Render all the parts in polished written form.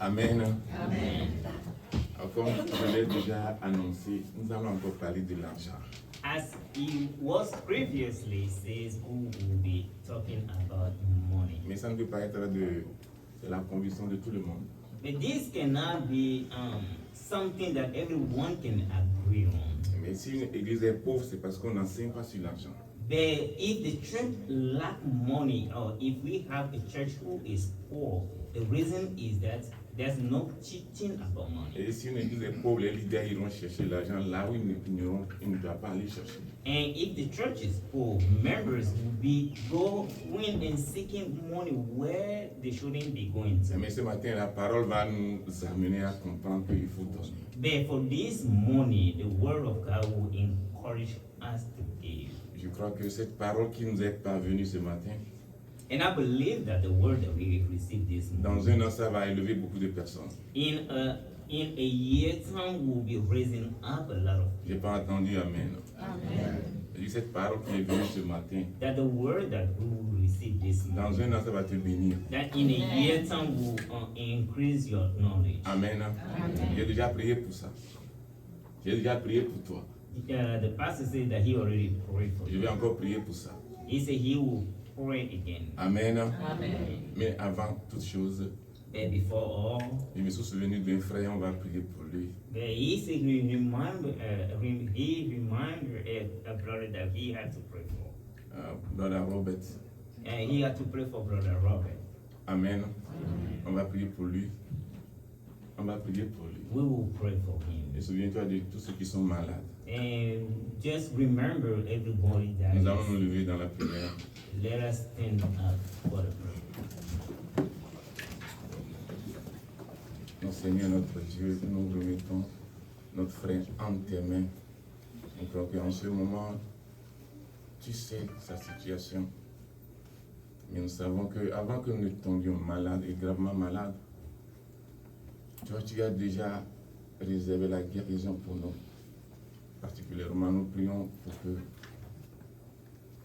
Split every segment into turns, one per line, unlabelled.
Amen.
Amen.
Comme je l'ai déjà annoncé, nous allons encore parler de l'argent.
As it was previously says, we will be talking about money.
Mais ça ne peut pas être de la conviction de tout le monde.
But this cannot be something that everyone can agree on.
Mais si une église est pauvre, c'est parce qu'on n'enseigne pas sur l'argent.
But if the church lack money, or if we have a church who is poor, the reason is that there's no teaching about money.
Et si une église est pauvre, les leaders iront chercher l'argent là où ils ne doivent pas aller chercher.
And if the church is poor, members will be going and seeking money where they shouldn't be going to.
Mais ce matin, la parole va nous amener à comprendre qu'il faut donner.
But for this money, the word of God will encourage us to give.
Je crois que cette parole qui nous est parvenue ce matin,
And I believe that the word that we received this
dans
morning,
un an, ça va élever beaucoup de personnes.
in a year time, will be raising up a lot of
J'ai pas entendu Amen.
Amen.
Je dis cette parole qui est venue ce matin,
That the word that we will receive this
dans
morning,
un an, ça va te bénir.
that in a year time will increase your knowledge.
Amen. J'ai déjà prié pour ça. J'ai déjà prié pour toi.
The pastor said that he already prayed for
Je
you.
vais encore prier pour ça.
He said he will pray again.
Amen.
Amen.
Mais avant toute chose,
But before all,
je me suis souvenu d'un frère, on va prier pour lui.
he said he reminded a brother that he had to pray for.
Brother Robert.
And he had to pray for brother Robert.
Amen. On va prier pour lui. On va prier pour lui.
We will pray for him.
Et souviens-toi de tous ceux qui sont malades.
And just remember everybody that
Nous allons nous
is,
lever dans la prière.
let us stand up for the prayer.
Mon Seigneur, notre Dieu, nous remettons notre frère en tes mains. Nous croyons qu'en ce moment, tu sais sa situation. Mais nous savons qu'avant que nous tombions malades et gravement malades, toi, tu as déjà réservé la guérison pour nous. Particulièrement, nous prions pour que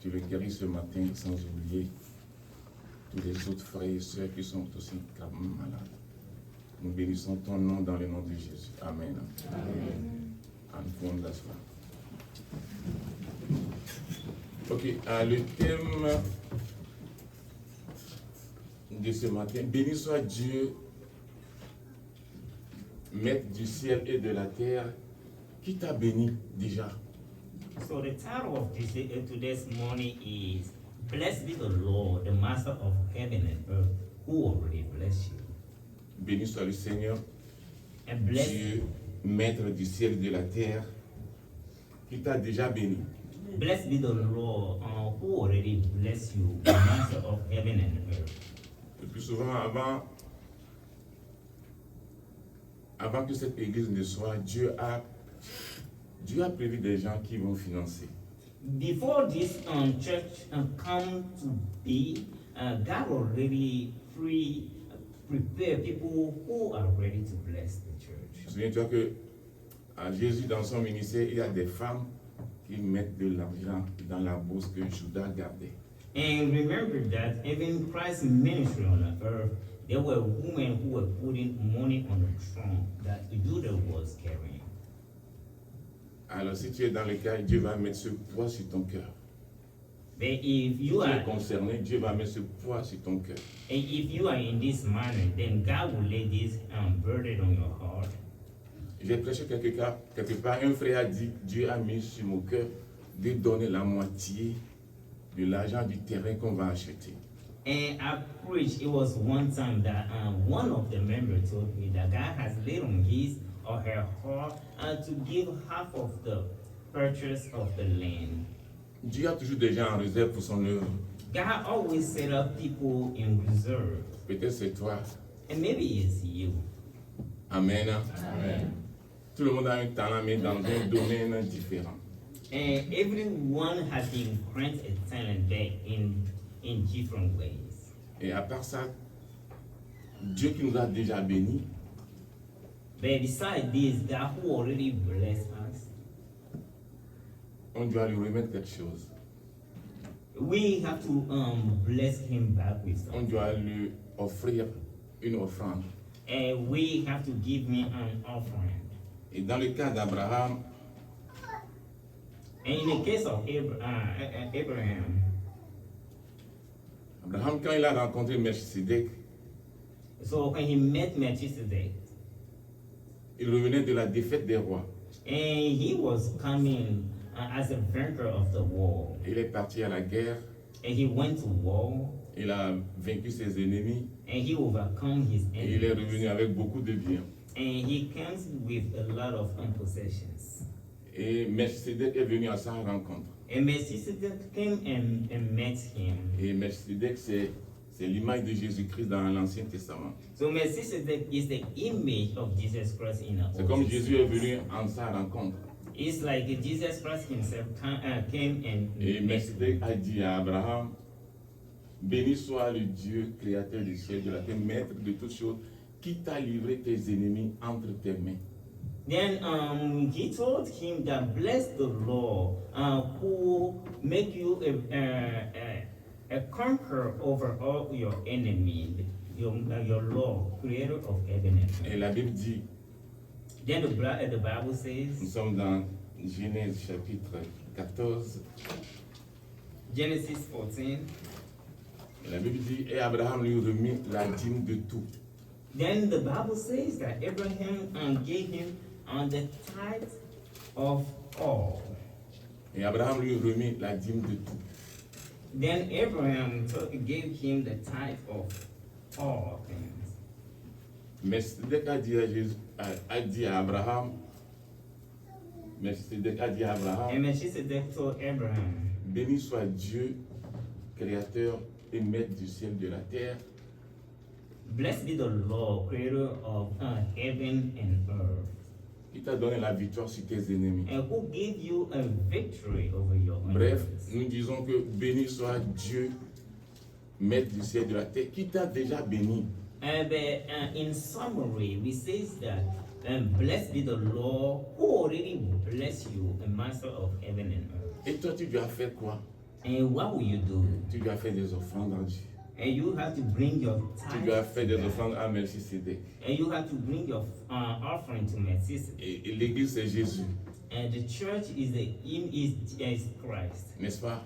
tu le guérisses ce matin, sans oublier tous les autres frères et sœurs qui sont aussi gravement malades. Nous bénissons ton nom dans le nom de Jésus. Amen. Amen. Nous pouvons nous asseoir. Ok, le thème de ce matin, béni soit Dieu, maître du ciel et de la terre, qui t'a béni déjà.
So the title of today's morning is Blessed be the Lord, the Master of heaven and earth, who already blessed you.
Béni soit le Seigneur,
And blessed,
Dieu, maître du ciel et de la terre, qui t'a déjà béni.
blessed be the Lord, who already blessed you, the Master of heaven and earth.
Le plus souvent, avant que cette église ne soit, Dieu a prévu des gens qui vont financer.
Before this church come to be, God already prepare people who are ready to bless the church.
Souviens-toi que à Jésus, dans son ministère, il y a des femmes qui mettent de l'argent dans la bourse que Judas gardait.
And remember that even Christ's ministry on the earth, there were women who were putting money on the throne that Judah was carrying.
Alors, si tu es dans le cas, Dieu va mettre ce poids sur ton cœur.
But if
Si
you
tu es
are
concerné, Dieu va mettre ce poids sur ton cœur.
and if you are in this manner, then God will lay this burden on your heart.
J'ai prêché quelque part, un frère a dit, Dieu a mis sur mon cœur de donner la moitié de l'argent du terrain qu'on va acheter.
And I preached, it was one time that one of the members told me that God has laid on his or her heart to give half of the purchase of the land.
Dieu a toujours des gens en réserve pour son œuvre.
God always set up people in reserve.
Peut-être c'est toi.
And maybe it's you.
Amen. Tout le monde a un talent, mais dans un domaine différent.
And everyone has been granted a talent back in different ways.
Et à part ça, Dieu qui nous a déjà bénis,
But besides this, God who already blessed us,
on doit lui remettre quelque chose.
we have to bless him back with
On
something.
doit lui offrir une offrande.
and we have to give me an offering.
Et dans le cas d'Abraham,
And in the case of Abraham,
Abraham, quand il a rencontré Melchisedec,
so when he met Melchizedek,
il revenait de la défaite des rois.
and he was coming as a vainqueur of the war,
Il est parti à la guerre,
and he went to war,
il a vaincu ses ennemis
and he overcome his
et il est
enemies,
revenu avec beaucoup de biens.
and he comes with a lot of possessions.
Et Melchisedec est venu à sa rencontre.
And Melchizedek came and met him.
Et Melchisedec, c'est l'image de Jésus-Christ dans l'Ancien Testament.
So Melchizedek is the image of Jesus Christ in the
C'est
Old
comme
Testament.
Jésus est venu en sa rencontre.
It's like Jesus Christ himself came and
Et
met
Melchisedec a dit à Abraham, béni soit le Dieu créateur du ciel et de la terre, maître de toutes choses, qui t'a livré tes ennemis entre tes mains.
Then he told him that bless the Lord who make you a conqueror over all your enemies, your Lord, creator of heaven and earth.
Et la Bible dit,
Then the Bible
nous
says,
sommes dans Genèse chapitre 14,
Genesis 14,
et la Bible dit, et Abraham lui remit la dîme de tout.
then the Bible says that Abraham gave him the tithe of all.
Et Abraham lui remit la dîme de tout.
Then Abraham gave him the tithe of all things.
Melchisedec a dit à Jésus, a dit à Abraham, Melchisedec a dit à Abraham,
And Melchizedek told Abraham,
béni soit Dieu, créateur et maître du ciel et de la terre,
blessed be the Lord, creator of heaven and earth,
qui t'a donné la victoire sur tes ennemis.
and who gave you a victory over your
Bref,
enemies.
nous disons que béni soit Dieu, maître du ciel et de la terre, qui t'a déjà béni.
But in summary, we say that blessed be the Lord who already blessed you, a master of heaven and earth.
Et toi, tu dois faire quoi?
And what will you do?
Tu dois faire des offrandes à Dieu.
And you have to bring your
Tu dois
tithe,
faire des offrandes à Melchisedec.
and you have to bring your offering to Melchizedek.
Et l'église, c'est Jésus,
And the church is Christ.
n'est-ce pas?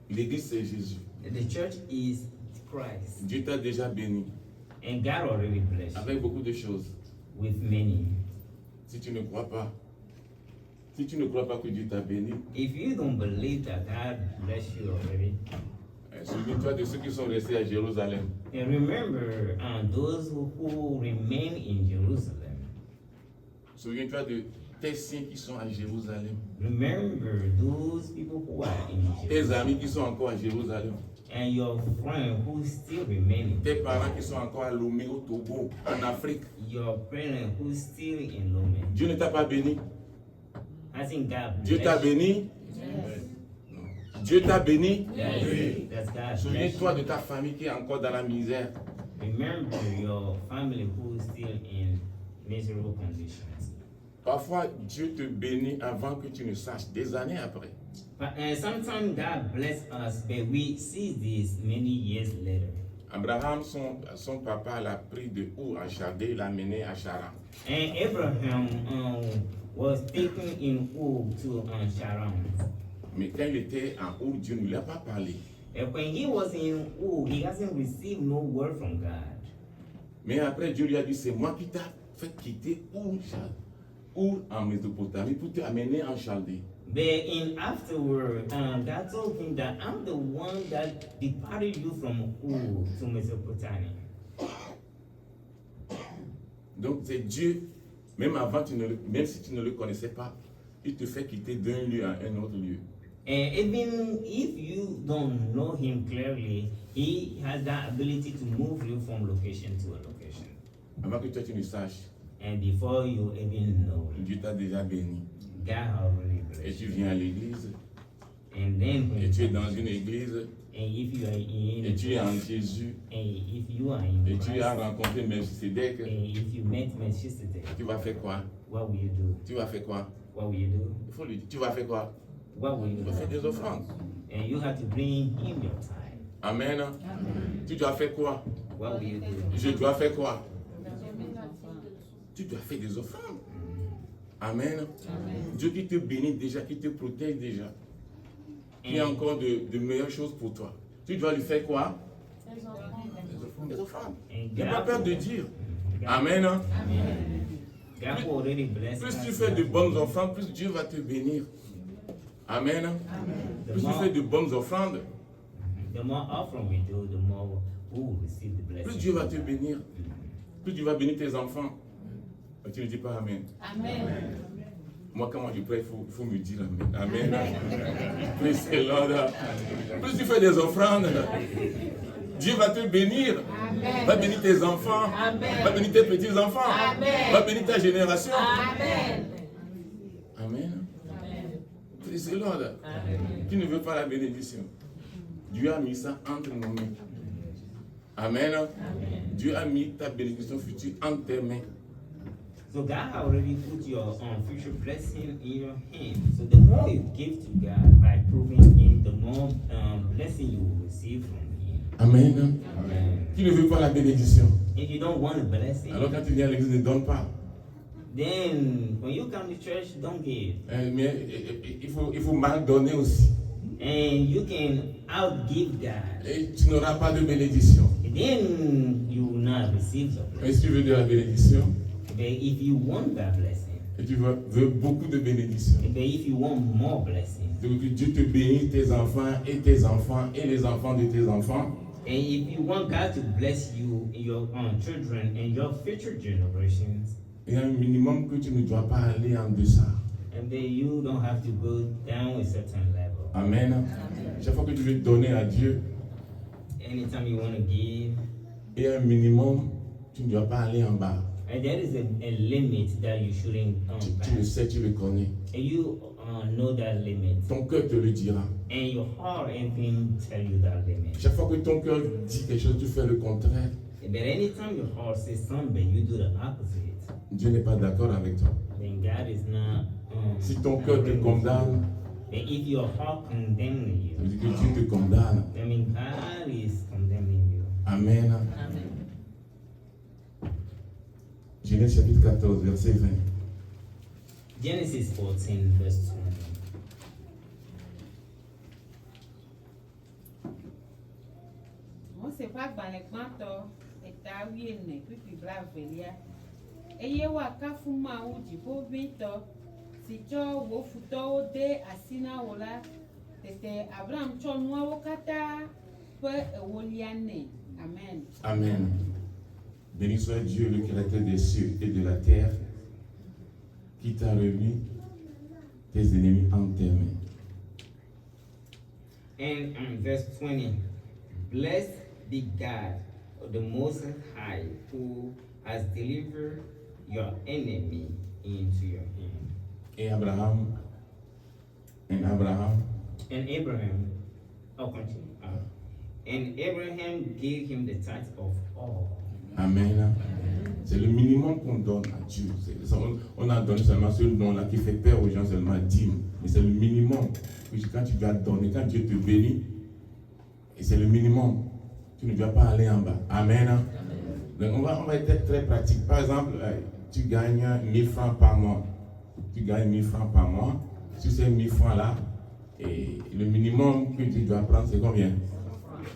L'église, c'est Jésus.
The church is Christ.
Dieu t'a déjà béni
And God already blessed you
avec beaucoup de choses.
with many.
Si tu ne crois pas, si tu ne crois pas que Dieu t'a béni,
If you don't believe that God blessed you already,
souviens-toi de ceux qui sont restés à Jérusalem.
and remember those who remain in Jerusalem.
Souviens-toi de tes saints qui sont à Jérusalem.
Remember those people who are in
Tes
Jerusalem.
amis qui sont encore à Jérusalem.
And your friend who still remain.
Tes parents qui sont encore à Lomé au Togo, en Afrique.
Your parent who's still in Lomé.
Dieu ne t'a pas béni.
Hasn't God
Dieu t'a
blessed you?
béni. Non. Dieu t'a béni.
Yes, that's God bless
Souviens-toi
you.
de ta famille qui est encore dans la misère.
Remember your family who is still in miserable conditions.
Parfois, Dieu te bénit avant que tu ne saches, des années après.
But sometimes God bless us, but we see this many years later.
Abraham, son papa l'a pris de Our à Chaldée, l'a mené à Charan.
And Abraham was taken in Ur to Sharon.
Mais quand il était en Our, Dieu ne lui a pas parlé.
And when he was in Ur, he hasn't received no word from God.
Mais après, Dieu lui a dit, c'est moi qui t'ai fait quitter Our en Mésopotamie pour t'amener en Chaldée.
But in afterward, God told him that I'm the one that departed you from Ur to Mesopotamia.
Donc c'est Dieu, même avant, même si tu ne le connaissais pas, il te fait quitter d'un lieu à un autre lieu.
And even if you don't know him clearly, he has that ability to move you from location to a location.
Avant que toi tu ne saches,
And before you even know it,
Dieu t'a déjà béni.
God already
Et
blessed
tu
you.
viens à l'église,
And then
et
when
tu es dans une église,
and if you are in
et tu es en Jésus,
and if you are in
et tu as
Christ,
rencontré Melchisedec,
and if you met Melchizedek,
tu vas faire quoi?
what will you do?
Tu vas faire quoi?
What will you do?
Il faut lui dire, tu vas faire quoi?
What will
Tu
you
vas faire
do?
des offrandes.
And you have to bring him your time.
Amen. Tu dois faire quoi?
What will you do?
Je dois faire quoi? tu dois faire des offrandes. Amen. Dieu qui te bénit déjà, qui te protège déjà. Il y a encore de meilleures choses pour toi. Tu dois lui faire quoi? Des offrandes.
And
N'aie pas
God,
peur de dire. Amen.
God will already bless
Plus
us.
tu fais de bonnes offrandes, plus Dieu va te bénir. Amen.
The
Plus tu
more,
fais de bonnes offrandes,
the more offering we do, the more we will receive the
plus
blessing.
Dieu va te bénir. Plus tu vas bénir tes enfants. Mais tu ne dis pas Amen. Moi, quand je prie, il faut me dire Amen. Amen. Praise the Lord. Plus tu fais des offrandes, Dieu va te bénir. Va bénir tes enfants. Va bénir tes petits-enfants. Va bénir ta génération. Amen. Praise the Lord. Qui ne veut pas la bénédiction? Dieu a mis ça entre nos mains. Amen. Dieu a mis ta bénédiction future entre tes mains.
So God already put your future blessing in your hand. So the more you give to God by proving Him, the more blessing you will receive from Him.
Amen.
Amen.
Qui ne veut pas la bénédiction?
If you don't want a blessing,
Alors quand tu viens à l'église, ne donne pas.
then when you come to church, don't give.
Mais il faut mal donner aussi.
And you can outgive God.
Et tu n'auras pas de bénédiction.
Then you will not receive the
Mais
blessing.
si tu veux de la bénédiction,
But if you want that blessing,
et tu veux beaucoup de bénédiction,
but if you want more blessing,
donc que Dieu te bénisse, tes enfants et tes enfants et les enfants de tes enfants,
and if you want God to bless you, your children, and your future generations,
il y a un minimum que tu ne dois pas aller en deçà.
and then you don't have to go down a certain level.
Amen. Chaque fois que tu veux donner à Dieu,
Anytime you want to give,
il y a un minimum, tu ne dois pas aller en bas.
and there is a limit that you shouldn't
Tu le
pass.
sais, tu le connais.
And you know that limit,
Ton cœur te le dira.
and your heart even tell you that limit.
Chaque fois que ton cœur dit quelque chose, tu fais le contraire.
But anytime your heart says something, you do the opposite.
Dieu n'est pas d'accord avec toi.
Then God is not.
Si ton cœur te condamne,
But if your heart condemning
ça
you,
veut dire que Dieu te condamne.
I mean God is condemning you.
Amen. Genèse chapitre 14, verset 20.
Genesis 14, verse 20.
Mose ƒe agbalẽ gbãtɔ eta 14 kpikpi 20. Eye woakafu Mawu dziƒoʋĩtɔ si tsɔ wò futɔwo de asi na wò la. Tete Abraham tsɔ nuawo katã ƒe ewolia nɛ. Amen.
Amen. Béni soit Dieu, le créateur des cieux et de la terre, qui t'a remis tes ennemis entre tes mains.
And verse 20. Blessed be God, the Most High, who has delivered your enemy into your hand.
Et Abraham,
And Abraham, continue. And Abraham gave him the tithe of all.
Amen. C'est le minimum qu'on donne à Dieu. On a donné seulement ce nom-là qui fait peur aux gens, seulement dîme. Mais c'est le minimum. Quand tu dois donner, quand Dieu te bénit, et c'est le minimum. Tu ne dois pas aller en bas. Amen. Donc on va être très pratique. Par exemple, tu gagnes 1000 francs par mois. Tu gagnes 1000 francs par mois. Sur ces 1000 francs-là, et le minimum que tu dois prendre, c'est combien?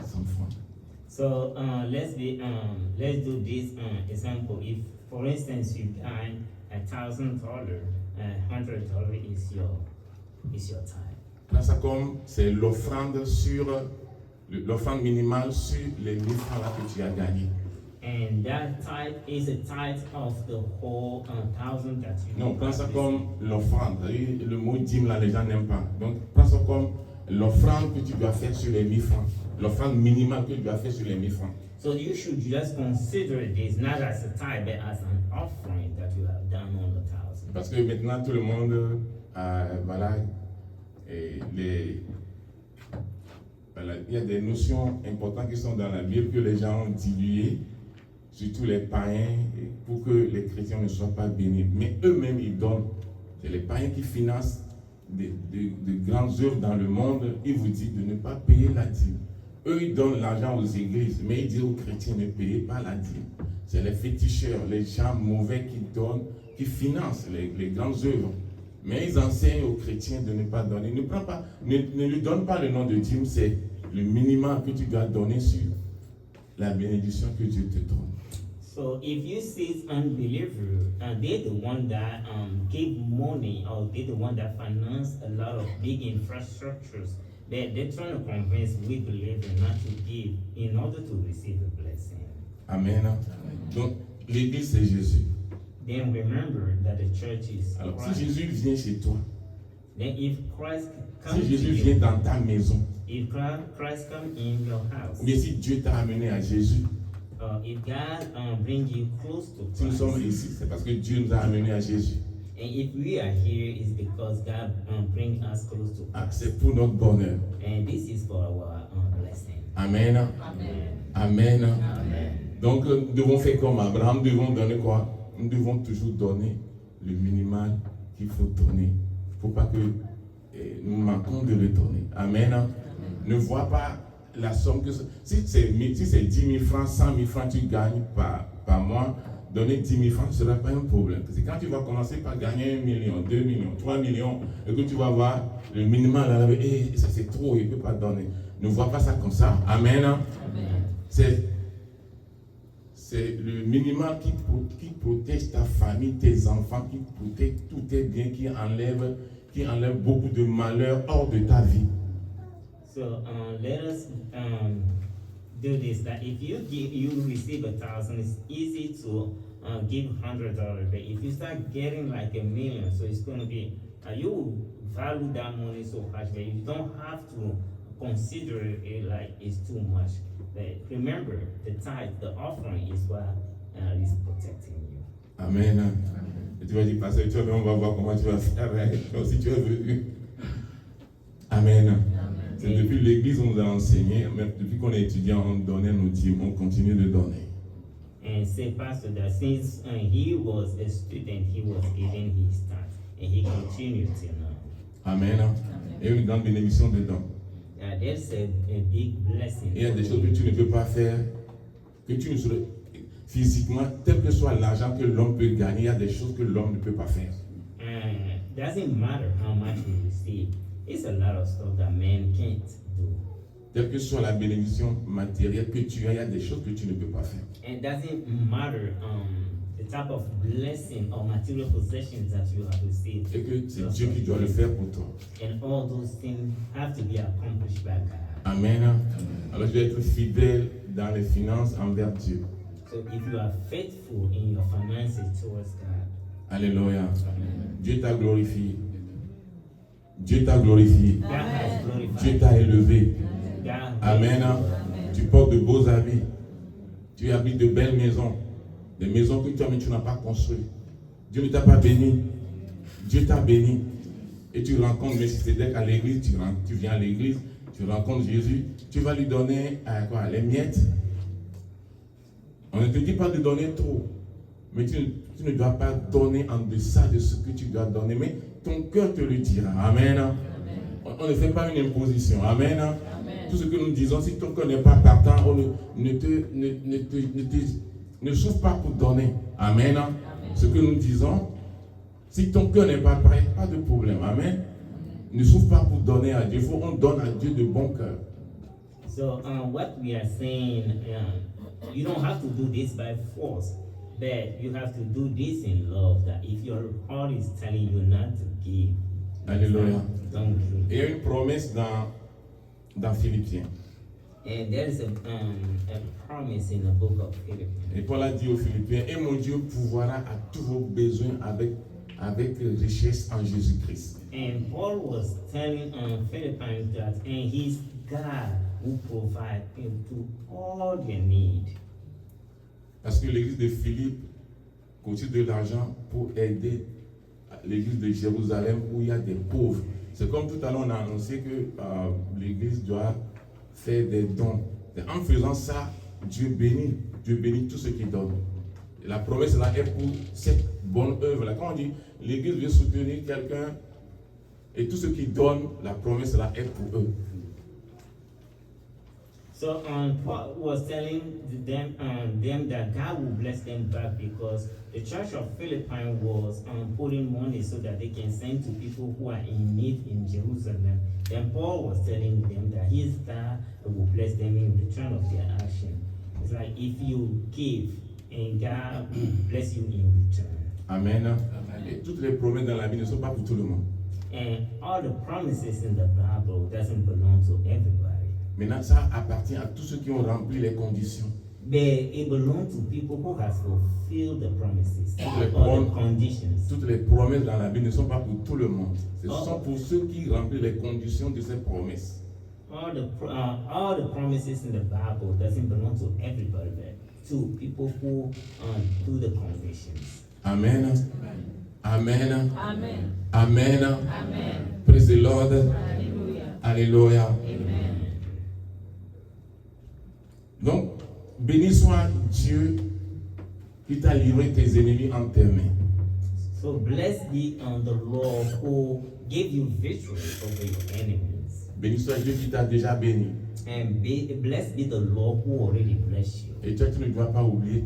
100 francs.
So let's do this example. If, for instance, you earn $1,000, $100 is your tithe.
Prends ça comme c'est l'offrande l'offrande minimale sur les 1000 francs là que tu as gagné.
And that tithe is a tithe of the whole 1,000 that you.
Non, prends ça comme l'offrande. Le mot dîme là, les gens n'aiment pas. Donc prends ça comme l'offrande que tu dois faire sur les 1000 francs. L'offrande minimale que tu dois faire sur les 1000 francs.
So you should just consider this not as a tithe, but as an offering that you have done on the 1,000.
Parce que maintenant tout le monde, voilà, il y a des notions importantes qui sont dans la Bible que les gens ont diluées, surtout les païens, pour que les chrétiens ne soient pas bénis. Mais eux-mêmes, ils donnent. C'est les païens qui financent de grandes œuvres dans le monde. Ils vous disent de ne pas payer la dîme. eux, ils donnent l'argent aux églises, mais ils disent aux chrétiens, ne payez pas la dîme. C'est les féticheurs, les gens mauvais qui donnent, qui financent les grandes œuvres. Mais ils enseignent aux chrétiens de ne pas donner. Ne lui donne pas le nom de dîme, c'est le minimum que tu dois donner sur la bénédiction que Dieu te donne.
So if you see unbeliever, they're the one that give money, or they're the one that finance a lot of big infrastructures. They're trying to convince we believers not to give in order to receive the blessing.
Amen. Donc, l'église, c'est Jésus.
Then remember that the church is
Alors,
Christ.
si Jésus vient chez toi,
Then if Christ comes
si Jésus
to
vient
you,
dans ta maison,
if Christ comes in your house,
ou bien si Dieu t'a amené à Jésus,
if God bring you close to
si nous
Christ,
sommes ici, c'est parce que Dieu nous a amenés à Jésus.
and if we are here, it's because God bring us close to
Ah,
Christ.
c'est pour notre bonheur.
And this is for our blessing.
Amen. Amen. Donc, nous devons faire comme Abraham, nous devons donner quoi? Nous devons toujours donner le minimal qu'il faut donner. Il ne faut pas que nous manquons de le donner. Amen. Ne vois pas la somme que si c'est 10 000 francs, 100 000 francs tu gagnes par mois, donner 10 000 francs ne sera pas un problème. C'est quand tu vas commencer par gagner 1 million, 2 millions, 3 millions, et que tu vas voir le minimal, ça c'est trop, il ne peut pas donner. Ne vois pas ça comme ça. Amen. C'est le minimal qui protège ta famille, tes enfants, qui protège tous tes biens, qui enlève beaucoup de malheur hors de ta vie.
So let us do this. That if you receive 1,000, it's easy to give $100. But if you start getting like $1 million, so it's going to be you will value that money so much, but you don't have to consider it like it's too much. But remember, the tithe, the offering is what is protecting you.
Amen. Et tu vas dire, pasteur, on va voir comment tu vas faire si tu es venu. Amen. C'est depuis l'église on nous a enseigné, mais depuis qu'on est étudiant, on donnait nos dîmes, on continue de donner.
And say, Pastor, that since he was a student, he was giving his tithe, and he continued till now.
Amen. Et une grande bénédiction dedans.
There's a big blessing.
Il y a des choses que tu ne peux pas faire, que tu ne saurais physiquement, tel que soit l'argent que l'homme peut gagner, il y a des choses que l'homme ne peut pas faire.
Doesn't matter how much you receive. It's a lot of stuff that man can't do.
Telle que soit la bénédiction matérielle que tu as, il y a des choses que tu ne peux pas faire.
And it doesn't matter the type of blessing or material possessions that you have received.
Et que c'est Dieu qui doit le faire pour toi.
And all those things have to be accomplished by God.
Amen. Alors je vais être fidèle dans les finances envers Dieu.
So if you are faithful in your finances towards God,
Alléluia. Dieu t'a glorifié. Dieu t'a glorifié.
God has glorified.
Dieu t'a élevé.
God
Amen. Tu portes de beaux habits. Tu habites de belles maisons. Des maisons que toi-même tu n'as pas construites. Dieu ne t'a pas béni. Dieu t'a béni. Et tu rencontres Melchisedec à l'église. Tu viens à l'église. Tu rencontres Jésus. Tu vas lui donner les miettes. On ne te dit pas de donner trop. Mais tu ne dois pas donner en deçà de ce que tu dois donner. Mais ton cœur te le dira. Amen. On ne fait pas une imposition. Amen. Tout ce que nous disons, si ton cœur n'est pas partant, on ne souffre pas pour donner. Amen. Ce que nous disons, si ton cœur n'est pas prêt, pas de problème. Amen. Ne souffre pas pour donner à Dieu. Il faut qu'on donne à Dieu de bon cœur.
So what we are saying, you don't have to do this by force, but you have to do this in love. That if your heart is telling you not to give,
Alléluia.
don't give.
Il y a une promesse dans Philippiens.
And there is a promise in the book of Philippians.
Et Paul a dit aux Philippiens, et mon Dieu pourvoira à tous vos besoins avec richesse en Jésus-Christ.
And Paul was telling Philippians that, and His God will provide into all their need.
Parce que l'église de Philippe coûte de l'argent pour aider l'église de Jérusalem où il y a des pauvres. C'est comme tout à l'heure on a annoncé que l'église doit faire des dons. Et en faisant ça, Dieu bénit tout ce qu'il donne. Et la promesse là est pour cette bonne œuvre là. Quand on dit l'église veut soutenir quelqu'un et tout ce qu'il donne, la promesse là est pour eux.
So Paul was telling them that God will bless them back because the church of Philippi was putting money so that they can send to people who are in need in Jerusalem. Then Paul was telling them that his God will bless them in return of their action. It's like if you give and God will bless you in return.
Amen. Et toutes les promesses dans la Bible ne sont pas pour tout le monde.
And all the promises in the Bible doesn't belong to everybody.
Maintenant, ça appartient à tous ceux qui ont rempli les conditions.
But it belongs to people who have fulfilled the promises
les
or the conditions.
Toutes les promesses dans la Bible ne sont pas pour tout le monde. Ce sont pour ceux qui remplissent les conditions de ces promesses.
All the promises in the Bible doesn't belong to everybody, but to people who do the conditions.
Amen. Amen.
Amen.
Amen.
Amen.
Praise the Lord.
Alléluia.
Alléluia.
Amen.
Donc, béni soit Dieu qui t'a livré tes ennemis en tes mains.
So blessed be the Lord who gave you victory over your enemies.
Béni soit Dieu qui t'a déjà béni.
And blessed be the Lord who already blessed you.
Et toi, tu ne dois pas oublier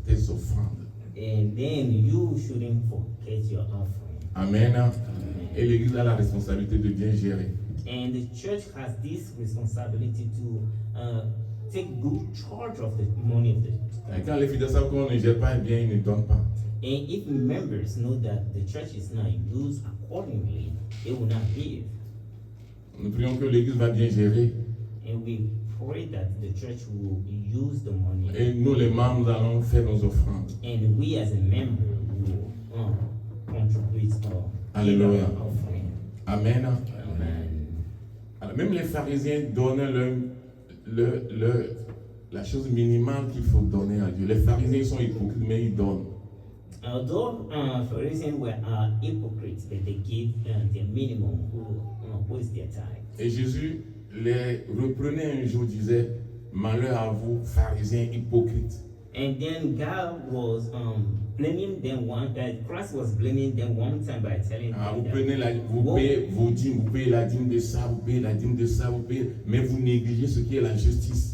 tes offrandes.
And then you shouldn't forget your offering.
Amen. Et l'Église a la responsabilité de bien gérer.
And the church has this responsibility to take good charge of the money of the
Et quand les fidèles savent qu'on ne gère pas bien, ils ne donnent pas.
And if members know that the church is not used accordingly, they will not give.
Nous prions que l'Église va bien gérer.
And we pray that the church will use the money.
Et nous, les membres, nous allons faire nos offrandes.
And we as a member will contribute
Alléluia.
offering.
Amen.
Amen.
Alors, même les pharisiens donnent la chose minimale qu'il faut donner à Dieu. Les pharisiens sont hypocrites, mais ils donnent.
Although Pharisees were hypocrites, but they give the minimum who is their tithe.
Et Jésus les reprenait un jour, disait, malheur à vous, pharisiens hypocrites.
And then God was blaming them Christ was blaming them one time by telling
Vous
them that
vous payez vos dîmes, vous payez la dîme de ça, vous payez la dîme de ça, vous payez, mais vous négligez ce qui est la justice.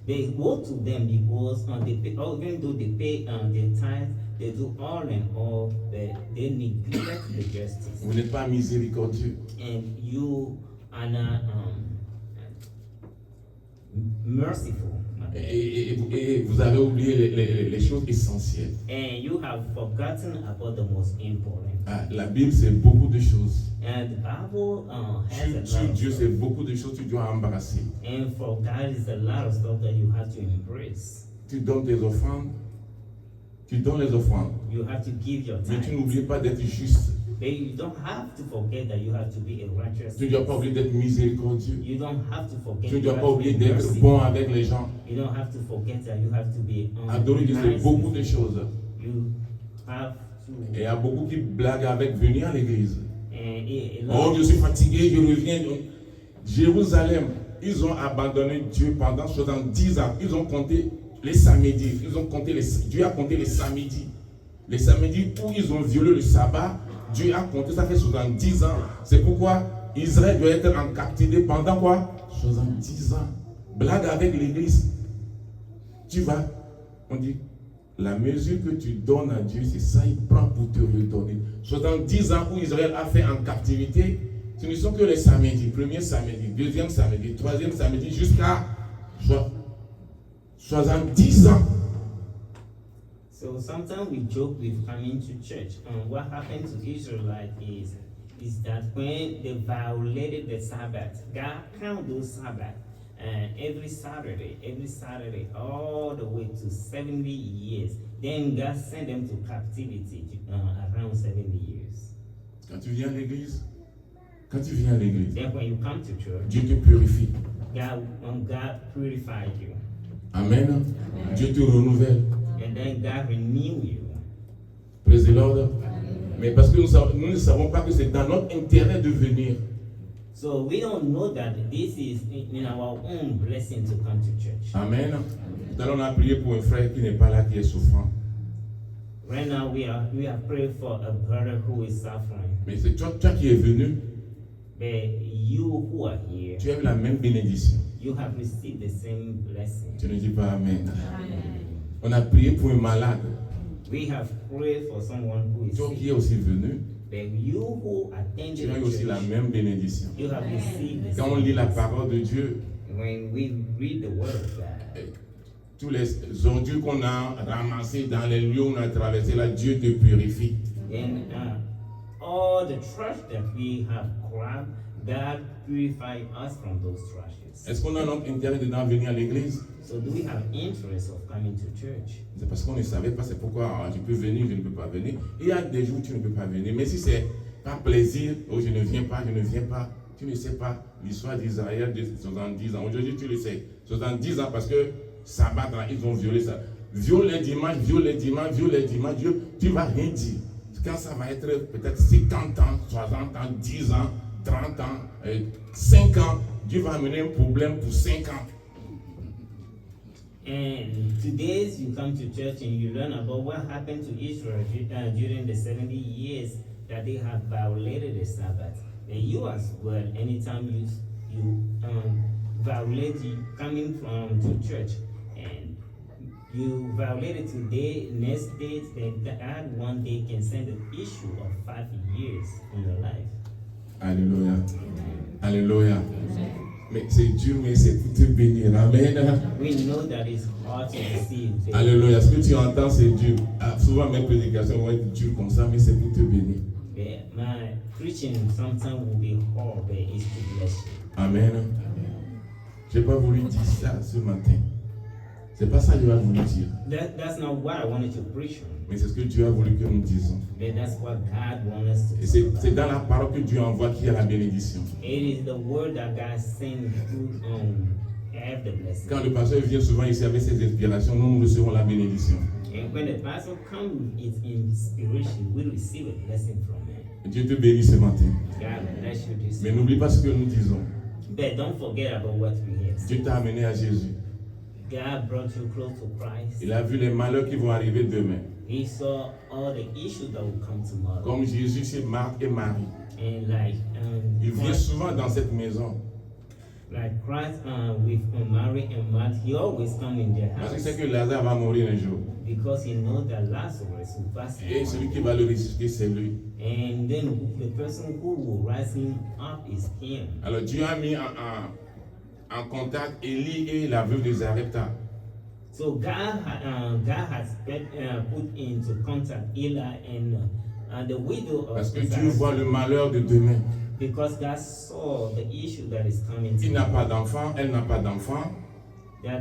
they go to them because they pay, even though they pay their tithe, they do all and all, but they neglect the justice.
Vous n'êtes pas miséricordieux.
And you are not merciful.
Et vous avez oublié les choses essentielles.
And you have forgotten about the most important.
La Bible, c'est beaucoup de choses.
And the Bible has a lot
Sur
of
Dieu,
stuff.
c'est beaucoup de choses que tu dois embrasser.
And for God is a lot of stuff that you have to embrace.
Tu donnes tes offrandes. Tu donnes les offrandes.
You have to give your
Mais tu
time.
n'oublies pas d'être juste.
But you don't have to forget that you have to be a righteous.
Tu ne dois pas oublier d'être miséricordieux.
You don't have to forget.
Tu ne
you
dois
have
pas
to
oublier
be
d'être
merciful.
bon avec les gens.
You don't have to forget that you have to be
Adorer Dieu, c'est
nice.
beaucoup de choses.
You have to.
Et il y a beaucoup qui blaguent avec venir à l'église.
And a
Oh,
lot
je suis fatigué, je reviens. Jérusalem, ils ont abandonné Dieu pendant 70 ans. Ils ont compté les samedis. Dieu a compté les samedis. Les samedis où ils ont violé le sabbat, Dieu a compté, ça fait 70 ans. C'est pourquoi Israël doit être en captivité pendant quoi? 70 ans. Blague avec l'église. Tu vas, on dit, la mesure que tu donnes à Dieu, c'est ça, il prend pour te redonner. 70 ans où Israël a fait en captivité, ce ne sont que les samedis. Premier samedi, deuxième samedi, troisième samedi, jusqu'à 70 ans.
So sometimes we joke with coming to church. What happened to Israelites is that when they violated the Sabbath, God counted those Sabbath every Saturday, all the way to 70 years. Then God sent them to captivity around 70 years.
Quand tu viens à l'église,
Then when you come to church,
Dieu te purifie.
God purified you.
Amen. Dieu te renouvelle.
And then God renew you.
Praise the Lord. Mais parce que nous ne savons pas que c'est dans notre intérêt de venir.
So we don't know that this is in our own blessing to come to church.
Amen. Tout à l'heure, on a prié pour un frère qui n'est pas là, qui est souffrant.
Right now we are praying for a brother who is suffering.
Mais c'est toi qui es venu,
But you who are here,
tu as eu la même bénédiction.
you have received the same blessing.
Tu ne dis pas Amen. On a prié pour un malade.
We have prayed for someone who is
Toi qui
sick.
es aussi venu,
But you who
tu
attended
as eu
the
aussi la
church,
même bénédiction.
you have received the
Quand on
same
lit la
blessing.
parole de Dieu,
When we read the word of God,
tous les ordures qu'on a ramassées dans les lieux où on a traversé, là, Dieu te purifie.
then all the trash that we have grabbed, God purified us from those trashes.
Est-ce qu'on a notre intérêt dedans venir à l'église?
So do we have interest of coming to church?
C'est parce qu'on ne savait pas, c'est pourquoi je peux venir, je ne peux pas venir. Il y a des jours où tu ne peux pas venir, mais si c'est par plaisir, oh je ne viens pas, tu ne sais pas l'histoire d'Israël de 70 ans. Aujourd'hui tu le sais, 70 ans parce que sabbat, là, ils ont violé ça. Viole les dimanches, Dieu, tu ne vas rien dire. Quand ça va être peut-être 50 ans, 60 ans, 10 ans, 30 ans, 5 ans, Dieu va amener un problème pour 5 ans.
And today you come to church and you learn about what happened to Israel during the 70 years that they have violated the Sabbath. And you as well, anytime you violate coming from to church and you violate it today, next day, then God one day can send an issue of 5 years in your life.
Alléluia. Alléluia. Mais c'est dur, mais c'est pour te bénir. Amen.
We know that it's hard to receive.
Alléluia. Ce que tu entends, c'est dur. Ah, souvent, mes prédications vont être dures comme ça, mais c'est pour te bénir.
But my preaching sometimes will be hard, but it's to bless you.
Amen. Je n'ai pas voulu dire ça ce matin. C'est pas ça que Dieu a voulu dire.
That's not what I wanted to preach on,
Mais c'est ce que Dieu a voulu que nous disions.
but that's what God wants us to
Et
talk
c'est
about.
dans la parole que Dieu envoie qu'il y a la bénédiction.
It is the word that God sent to have the blessing.
Quand le pasteur vient souvent ici avec ses inspirations, nous recevons la bénédiction.
And when the pastor comes with its inspiration, we receive a blessing from it.
Dieu te bénit ce matin.
God bless you this
Mais
morning.
n'oublie pas ce que nous disons.
But don't forget about what we hear.
Dieu t'a amené à Jésus.
God brought you close to Christ.
Il a vu les malheurs qui vont arriver demain.
He saw all the issues that will come tomorrow.
Comme Jésus, c'est Marc et Marie.
And like
Il vient souvent dans cette maison.
Christ with Mary and Martha, he always come in their
Parce qu'il
house
sait que Lazare va mourir un jour.
because he knows that Lazarus will pass
Et
away.
celui qui va le ressusciter, c'est lui.
And then the person who will rise him up is him.
Alors Dieu a mis en contact Élie et la veuve de Zarepta.
So God has put into contact Eli and the widow of
Parce que Dieu
Zarephath,
voit le malheur de demain.
because God saw the issue that is coming to
Il n'a
him.
pas d'enfant, elle n'a pas d'enfant,
That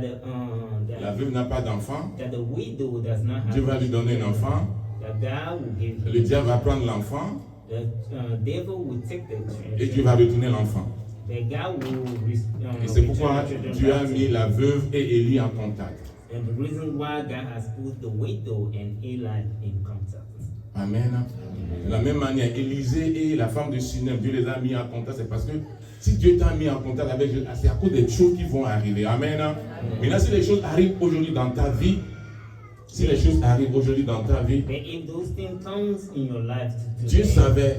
la veuve n'a pas d'enfant.
that the widow does not have
Dieu va lui donner un enfant.
that God will give
Le diable va prendre l'enfant
the devil will take the
et Dieu
children.
va retourner l'enfant.
The God will
Et c'est
return
pourquoi
the children
Dieu a
back to
mis
him.
la veuve et Élie en contact.
And the reason why God has put the widow and Eli in contact.
Amen. De la même manière, Élisée et la femme de Sunem, Dieu les a mis en contact. C'est parce que si Dieu t'a mis en contact avec Dieu, c'est à cause des choses qui vont arriver. Amen. Maintenant, si les choses arrivent aujourd'hui dans ta vie, si les choses arrivent aujourd'hui dans ta vie,
But if those things comes in your life
Dieu
today,
savait,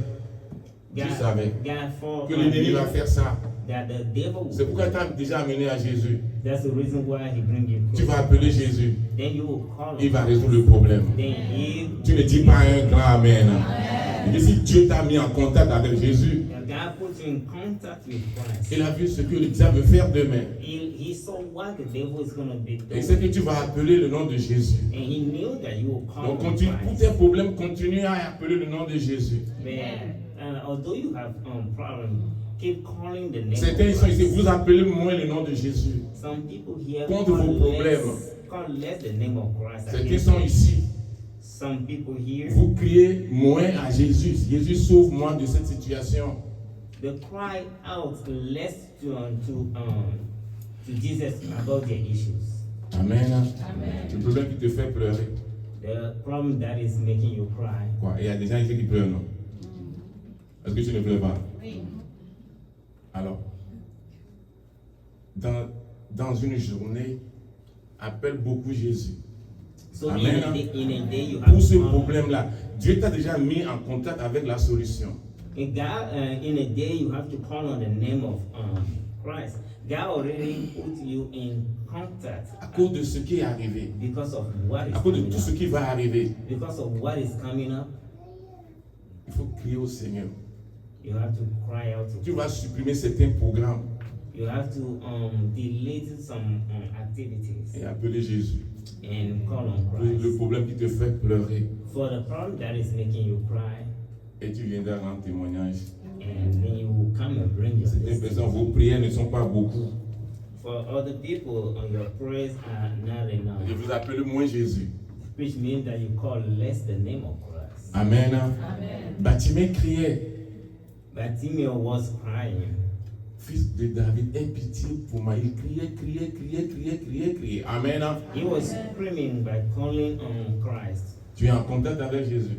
Dieu
God,
savait
God for
que l'ennemi va faire ça.
that the devil
C'est pourquoi il t'a déjà amené à Jésus.
that's the reason why he bring you
Tu
close.
vas appeler Jésus.
Then you will call
Il
him.
va résoudre le problème.
Then he
Tu ne dis pas un grand Amen. Et si Dieu t'a mis en contact avec Jésus,
God put you in contact with Christ.
il a vu ce que le diable veut faire demain.
He saw what the devil is going to be
Et c'est
doing.
que tu vas appeler le nom de Jésus.
And he knew that you will call
Donc
on
continue, pour
Christ.
tes problèmes, continue à appeler le nom de Jésus.
But although you have problem, keep calling the name
Certains
of
sont ici,
Christ.
vous appelez moins le nom de Jésus.
Some people here
Contre vos problèmes.
call less the name of Christ.
Certains
against
sont
you.
ici,
Some people here,
vous criez moins à Jésus. Jésus, sauve-moi de cette situation.
they cry out less to Jesus about their issues.
Amen. C'est le problème qui te fait pleurer.
The problem that is making you cry.
Quoi? Et il y a des gens ici qui pleurent, non? Est-ce que tu ne pleures pas?
Oui.
Alors, dans une journée, appelle beaucoup Jésus.
So
Amen.
in a day you have
Pour ce
to come.
problème-là, Dieu t'a déjà mis en contact avec la solution.
In a day you have to call on the name of Christ, God already put you in contact
à cause de ce qui est arrivé,
because of what is
à cause de
coming
tout ce
up.
qui va arriver.
Because of what is coming up,
Il faut crier au Seigneur.
you have to cry out to
Tu vas
God.
supprimer certains programmes
You have to delete some activities
et appeler Jésus.
and call on
Le
Christ.
problème qui te fait pleurer.
For the problem that is making you cry,
Et tu viendras rendre témoignage.
and then you will come and bring your
Certaines personnes,
testimony.
vos prières ne sont pas beaucoup.
For other people, your prayers are not
Je
enough,
vous appelle moins Jésus.
which means that you call less the name of Christ.
Amen.
Amen.
Bartimée criait,
Bartimaeus was crying.
fils de David, aie pitié pour moi. Il criait. Amen.
He was screaming by calling on Christ.
Tu es en contact avec Jésus.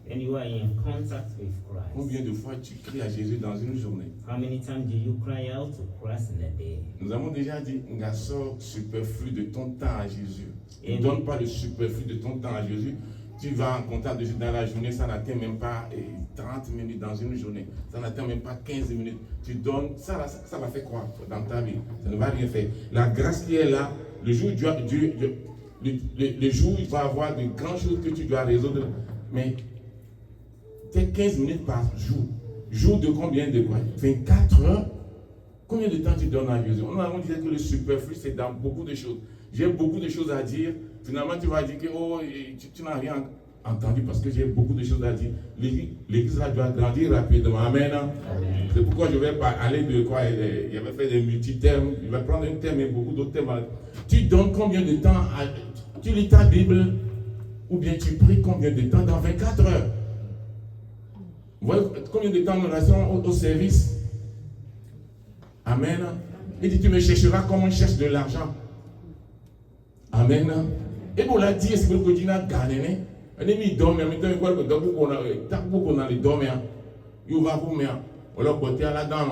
And you are in contact with Christ.
Combien de fois tu cries à Jésus dans une journée?
How many times do you cry out to Christ in a day?
Nous avons déjà dit, sors superflu de ton temps à Jésus. Ne
Et
donne pas le superflu de ton temps à Jésus. Tu vas en contact de Jésus dans la journée, ça n'atteint même pas 30 minutes dans une journée. Ça n'atteint même pas 15 minutes. Tu donnes, ça va faire quoi dans ta vie? Ça ne va rien faire. La grâce qui est là, le jour où le jour où il va y avoir de grandes choses que tu dois résoudre, mais c'est 15 minutes par jour. Jour de combien de quoi? 24 heures. Combien de temps tu donnes à Jésus? On a dit que le superflu, c'est dans beaucoup de choses. J'ai beaucoup de choses à dire. Finalement, tu vas dire que tu n'as rien entendu parce que j'ai beaucoup de choses à dire. L'église là doit grandir rapidement. Amen. C'est pourquoi je vais pas aller de quoi. Il va faire des multi-thèmes. Il va prendre un thème et beaucoup d'autres thèmes. Tu donnes combien de temps tu lis ta Bible ou bien tu pries combien de temps dans 24 heures? Vous voyez combien de temps nous restons au service? Amen. Il dit, tu me chercheras comme on cherche de l'argent. Amen. Et pour la dire, c'est que tu n'as gagné. On est mis dormir, mais tu as beaucoup dans les dormir. Il va vous mettre. On l'a porté à la dame.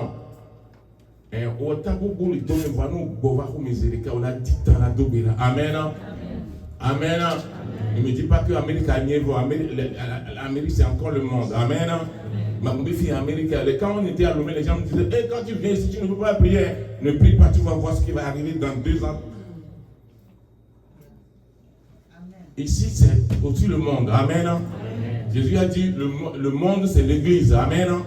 Et on t'a beaucoup les dormir. On va nous voir miséricorde. On a dit dans la dobéra. Amen. Amen. Ne me dis pas que l'Amérique a nié. L'Amérique, c'est encore le monde. Amen. Ma fille américaine, quand on était à Lomé, les gens me disaient, hey, quand tu viens ici, tu ne peux pas prier. Ne prie pas, tu vas voir ce qui va arriver dans 2 ans. Ici, c'est au-dessus le monde. Amen. Amen. Jésus a dit, le monde, c'est l'église. Amen. Amen.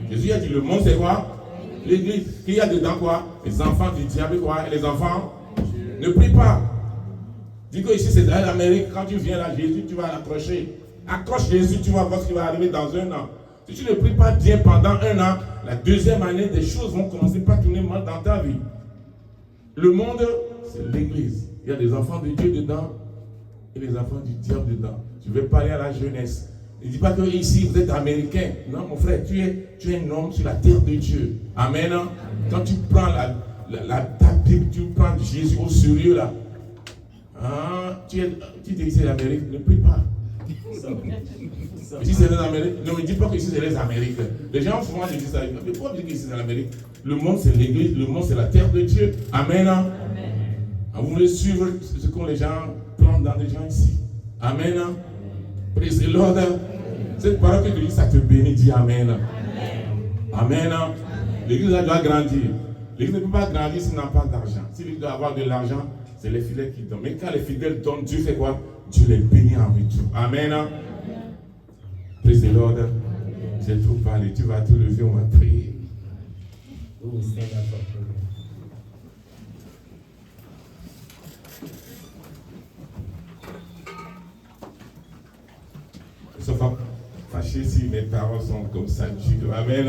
Jésus a dit, le monde, c'est quoi? L'église. Il y a dedans quoi? Les enfants du diable, quoi? Et les enfants? Ne prie pas. Dis que ici, c'est l'Amérique. Quand tu viens là, Jésus, tu vas l'accrocher. Accroche Jésus, tu vas voir ce qui va arriver dans 1 an. Si tu ne pries pas bien pendant 1 an, la 2e année, des choses vont commencer par tourner mal dans ta vie. Le monde, c'est l'église. Il y a des enfants de Dieu dedans et les enfants du diable dedans. Je vais parler à la jeunesse. Ne dis pas que ici, vous êtes américain. Non, mon frère, tu es un homme sur la terre de Dieu. Amen. Quand tu prends ta Bible, tu prends Jésus au sérieux là. Tu dis que c'est l'Amérique, ne prie pas. Ici c'est les Amériques. Ne me dis pas que ici c'est les Amériques. Les gens souvent disent ça. Mais pourquoi dire que ici c'est l'Amérique? Le monde c'est l'église, le monde c'est la terre de Dieu. Amen. Amen. Vous voulez suivre ce que les gens prennent dans les gens ici. Amen. Praise the Lord. Cette parole que tu dis, ça te bénit, dis Amen. Amen. L'église doit grandir. L'église ne peut pas grandir s'il n'a pas d'argent. S'il doit avoir de l'argent, c'est les fidèles qui donnent. Mais quand les fidèles donnent, Dieu fait quoi? Dieu les bénit en retour. Amen. Praise the Lord. J'ai trop parlé. Tu vas te lever, on va prier.
We will stand up for prayer.
Ne sois pas fâché si mes paroles sont comme ça dures. Amen.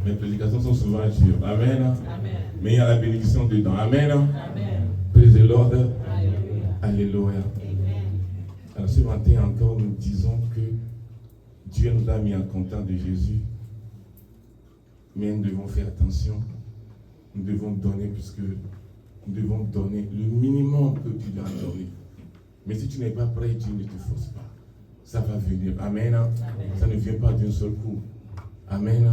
Mes prédications sont souvent dures. Amen. Mais il y a la bénédiction dedans. Amen. Praise the Lord. Alléluia. Alors ce matin encore, nous disons que Dieu nous a mis en contact de Jésus. Mais nous devons faire attention. Nous devons donner puisque nous devons donner le minimum que tu dois donner. Mais si tu n'es pas prêt, Dieu ne te force pas. Ça va venir. Amen. Ça ne vient pas d'un seul coup. Amen.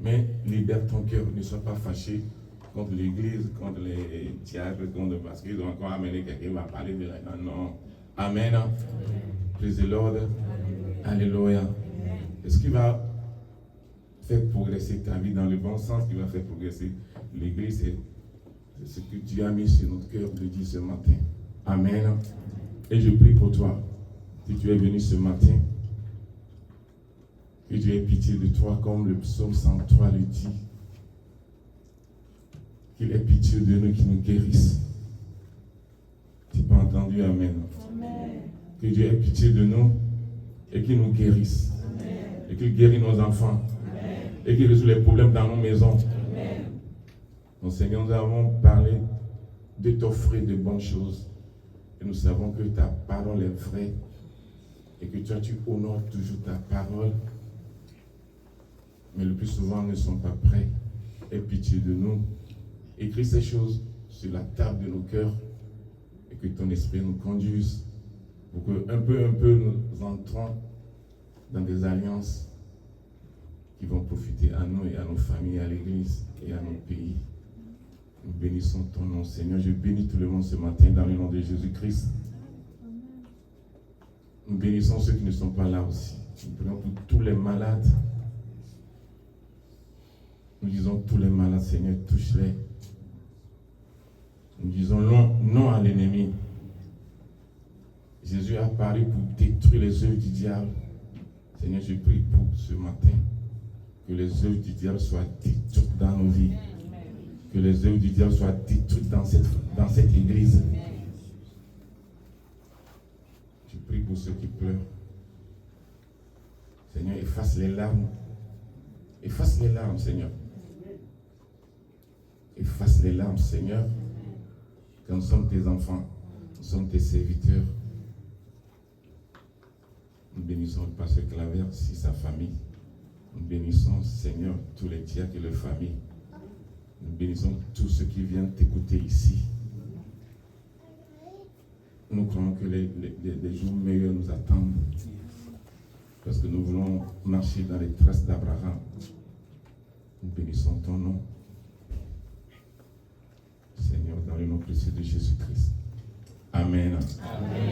Mais libère ton cœur. Ne sois pas fâché contre l'église, contre les diables, contre parce qu'ils ont encore amené quelqu'un qui va parler de la... Non. Amen. Praise the Lord. Alléluia. Est-ce qu'il va faire progresser ta vie dans le bon sens, qui va faire progresser l'Église. C'est ce que Dieu a mis sur notre cœur de dire ce matin. Amen. Et je prie pour toi, si tu es venu ce matin, que Dieu ait pitié de toi, comme le psaume 103 le dit. Qu'il ait pitié de nous, qu'il nous guérisse. Tu n'as pas entendu? Amen.
Amen.
Que Dieu ait pitié de nous et qu'il nous guérisse.
Amen.
Et qu'il guérisse nos enfants.
Amen.
Et qu'il résout les problèmes dans nos maisons.
Amen.
Mon Seigneur, nous avons parlé de t'offrir de bonnes choses. Et nous savons que ta parole est vraie. Et que toi, tu honores toujours ta parole. Mais le plus souvent, nous ne sommes pas prêts. Aie pitié de nous. Écris ces choses sur la table de nos cœurs. Et que ton esprit nous conduise. Pour que un peu, nous entrons dans des alliances qui vont profiter à nous et à nos familles, à l'Église et à nos pays. Nous bénissons ton nom, Seigneur. Je bénis tout le monde ce matin dans le nom de Jésus-Christ. Nous bénissons ceux qui ne sont pas là aussi. Nous prions pour tous les malades. Nous disons tous les malades, Seigneur, touche-les. Nous disons non à l'ennemi. Jésus est apparu pour détruire les œuvres du diable. Seigneur, je prie pour ce matin que les œuvres du diable soient détruites dans nos vies. Que les œuvres du diable soient détruites dans cette église. Je prie pour ceux qui pleurent. Seigneur, efface les larmes. Efface les larmes, Seigneur. Efface les larmes, Seigneur. Quand nous sommes tes enfants, nous sommes tes serviteurs. Nous bénissons le pasteur Claver et sa famille. Nous bénissons, Seigneur, tous les diacres et leurs familles. Nous bénissons tous ceux qui viennent t'écouter ici. Nous croyons que les jours meilleurs nous attendent. Parce que nous voulons marcher dans les traces d'Abraham. Nous bénissons ton nom. Seigneur, dans le nom précieux de Jésus-Christ. Amen.
Amen.